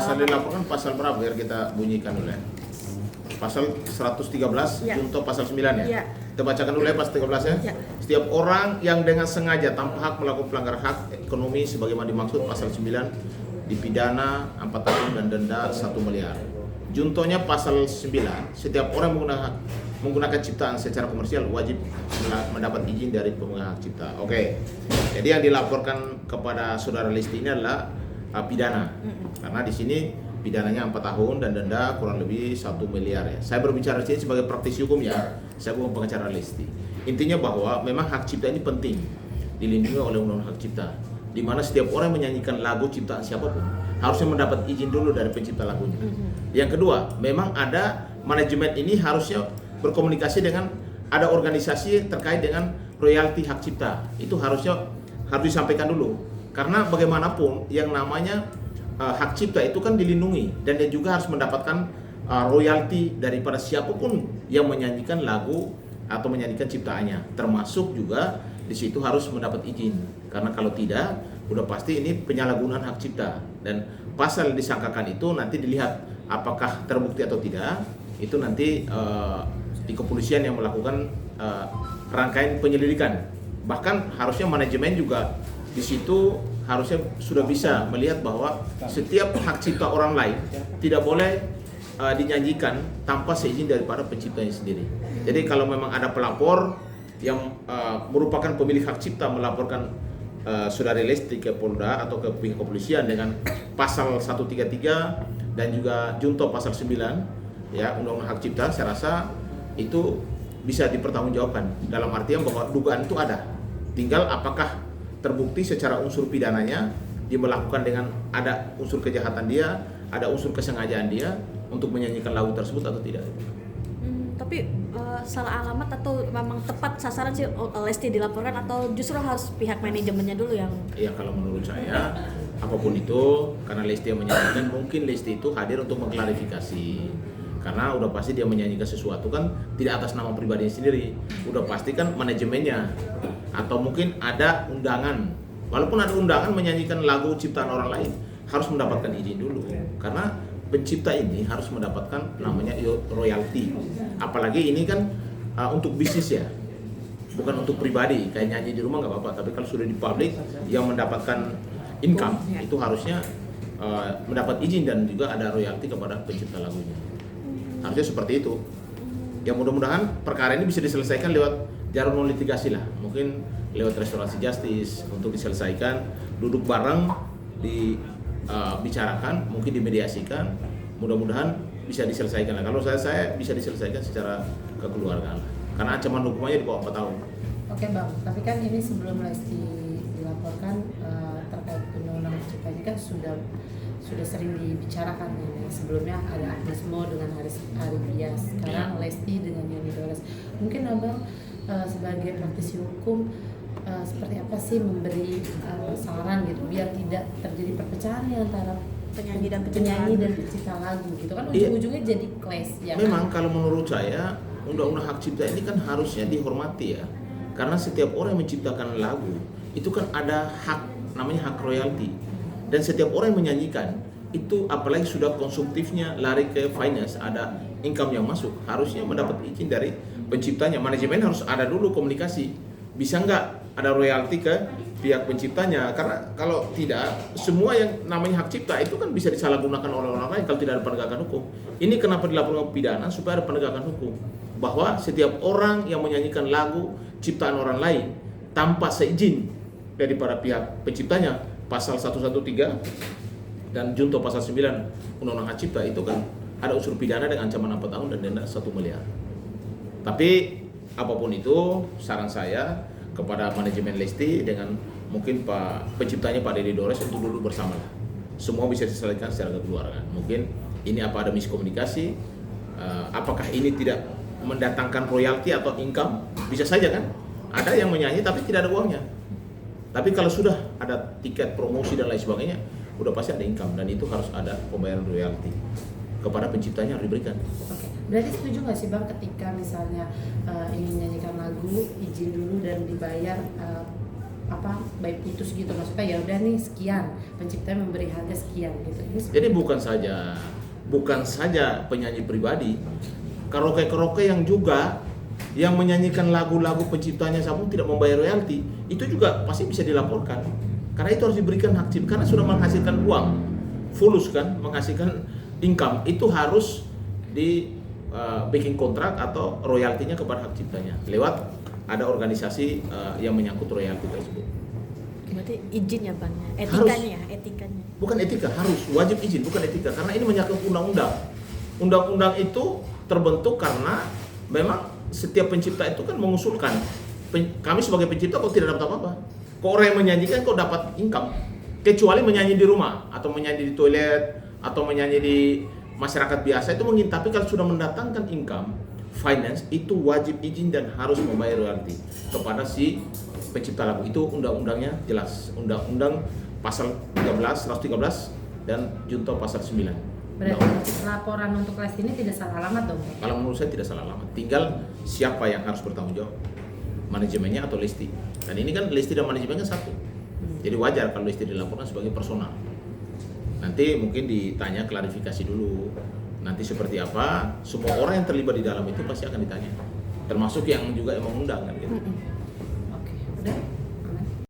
pasal dilaporkan pasal berapa biar kita bunyikan dulu ya. Pasal 113 Ya. junto pasal 9 ya. Ya. Kita bacakan dulu ya pasal 13 ya. Ya. Setiap orang yang dengan sengaja tanpa hak melakukan pelanggaran hak ekonomi sebagaimana dimaksud pasal 9 dipidana 4 tahun dan denda 1 miliar. Juntonya pasal 9, setiap orang menggunakan ciptaan secara komersial wajib mendapat izin dari pemegang hak cipta. Oke. Jadi yang dilaporkan kepada saudara Lesti ini adalah pidana. Karena di sini pidananya 4 tahun dan denda kurang lebih 1 miliar ya. Saya berbicara di sini sebagai praktisi hukum ya. Saya bukan pengacara Lesti. Intinya bahwa memang hak cipta ini penting dilindungi oleh undang-undang hak cipta. Di mana setiap orang yang menyanyikan lagu ciptaan siapapun harusnya mendapat izin dulu dari pencipta lagunya. Yang kedua, memang ada manajemen ini harusnya berkomunikasi dengan ada organisasi terkait dengan royalti hak cipta. Itu harus disampaikan dulu. Karena bagaimanapun yang namanya hak cipta itu kan dilindungi dan dia juga harus mendapatkan royalti daripada siapapun yang menyanyikan lagu atau menyanyikan ciptaannya, termasuk juga di situ harus mendapat izin. Karena kalau tidak, udah pasti ini penyalahgunaan hak cipta dan pasal yang disangkakan itu nanti dilihat apakah terbukti atau tidak. Itu nanti di kepolisian yang melakukan rangkaian penyelidikan. Bahkan harusnya manajemen juga di situ harusnya sudah bisa melihat bahwa setiap hak cipta orang lain tidak boleh dinyanyikan tanpa seizin daripada penciptanya sendiri. Jadi kalau memang ada pelapor yang merupakan pemilik hak cipta melaporkan saudari Lesti ke Polda atau ke pihak kepolisian dengan pasal 133 dan juga junto pasal 9 ya undang-undang hak cipta, saya rasa itu bisa dipertanggungjawabkan dalam artian bahwa dugaan itu ada. Tinggal apakah terbukti secara unsur pidananya dia melakukan dengan ada unsur kejahatan dia, ada unsur kesengajaan dia untuk menyanyikan lagu tersebut atau tidak. Tapi salah alamat atau memang tepat sasaran sih Lesti dilaporkan atau justru harus pihak manajemennya dulu yang? Ya kalau menurut saya apapun itu karena Lesti yang menyanyikan, mungkin Lesti itu hadir untuk mengklarifikasi. Karena udah pasti dia menyanyikan sesuatu kan tidak atas nama pribadinya sendiri, udah pasti kan manajemennya atau mungkin ada undangan. Walaupun ada undangan menyanyikan lagu ciptaan orang lain harus mendapatkan izin dulu karena pencipta ini harus mendapatkan namanya royalti. Apalagi ini kan untuk bisnis ya, bukan untuk pribadi. Kayak nyanyi di rumah nggak apa-apa, tapi kalau sudah di publik yang mendapatkan income itu harusnya mendapat izin dan juga ada royalti kepada pencipta lagunya. Harusnya seperti itu. Ya mudah-mudahan perkara ini bisa diselesaikan lewat jalur non litigasi lah. Mungkin lewat restorasi justice untuk diselesaikan, duduk bareng, dibicarakan, mungkin dimediasikan. Mudah-mudahan bisa diselesaikan lah. Kalau saya bisa diselesaikan secara kekeluargaan lah. Karena ancaman hukumannya di bawah 4 tahun. Oke Bang, tapi kan ini sebelum Lesti dilaporkan terkait undang-undang cipta ini kan sudah sering dibicarakan ya. Sebelumnya ada Agnes Mo dengan Ari Bias, sekarang Lesti dengan Yoni Doles. Mungkin Abang sebagai praktisi hukum seperti apa sih memberi saran gitu biar tidak terjadi perpecahan nih antara penyanyi dan pencipta lagu gitu kan ujung-ujungnya jadi clash ya. Memang kan? kalau menurut saya undang-undang hak cipta ini kan harusnya dihormati ya. Karena setiap orang yang menciptakan lagu itu kan ada hak namanya hak royalti. Dan setiap orang yang menyanyikan itu apalagi sudah konsumtifnya lari ke finance, ada income yang masuk, harusnya mendapat izin dari penciptanya. Manajemen harus ada dulu komunikasi. Bisa nggak ada royalti ke pihak penciptanya? Karena kalau tidak, semua yang namanya hak cipta itu kan bisa disalahgunakan oleh orang lain kalau tidak ada penegakan hukum. Ini kenapa dilaporkan pidana supaya ada penegakan hukum. Bahwa setiap orang yang menyanyikan lagu ciptaan orang lain tanpa seizin daripada pihak penciptanya, pasal 113 dan junto pasal 9 Undang-Undang Hak Cipta itu kan ada unsur pidana dengan ancaman 4 tahun dan denda 1 miliar. Tapi apapun itu, saran saya kepada manajemen Lesti dengan mungkin Pak penciptanya Pak Deddy Dores untuk duduk bersama. Semua bisa diselesaikan secara kekeluargaan. Mungkin ini apa ada miskomunikasi, apakah ini tidak mendatangkan royalti atau income? Bisa saja kan? Ada yang menyanyi tapi tidak ada uangnya. Tapi kalau sudah ada tiket promosi dan lain sebagainya, udah pasti ada income dan itu harus ada pembayaran royalti kepada penciptanya harus diberikan. Oke. Berarti setuju nggak sih Bang ketika misalnya ingin menyanyikan lagu izin dulu dan dibayar apa baik putus gitu, maksudnya ya udah nih sekian, pencipta memberi harga sekian gitu. Jadi bukan saja penyanyi pribadi, karaoke yang juga yang menyanyikan lagu-lagu penciptanya pun tidak membayar royalti, itu juga pasti bisa dilaporkan. Karena itu harus diberikan hak cipta, karena sudah menghasilkan uang, fulus kan, menghasilkan income, itu harus di bikin kontrak atau royaltinya kepada hak ciptanya lewat ada organisasi yang menyangkut royalti tersebut. Berarti izin ya Bang, etikanya ya, etikanya. Bukan etika, harus wajib izin, bukan etika, karena ini menyangkut undang-undang. Undang-undang itu terbentuk karena memang setiap pencipta itu kan mengusulkan, kami sebagai pencipta kok tidak dapat apa-apa, kok orang yang menyanyikan kok dapat income, kecuali menyanyi di rumah atau menyanyi di toilet atau menyanyi di masyarakat biasa itu mungkin, tapi kalau sudah mendatangkan income finance itu wajib izin dan harus membayar royalti kepada si pencipta lagu. Itu undang-undangnya jelas, undang-undang pasal 113 dan junto pasal 9. Berarti laporan untuk Lesti ini tidak salah alamat dong? Kalau menurut saya tidak salah alamat, tinggal siapa yang harus bertanggung jawab, manajemennya atau Lesti. Dan ini kan Lesti dan manajemennya satu, jadi wajar kalau Lesti dilaporkan sebagai personal. Nanti mungkin ditanya klarifikasi dulu, nanti seperti apa, semua orang yang terlibat di dalam itu pasti akan ditanya, termasuk yang juga yang mengundang kan gitu.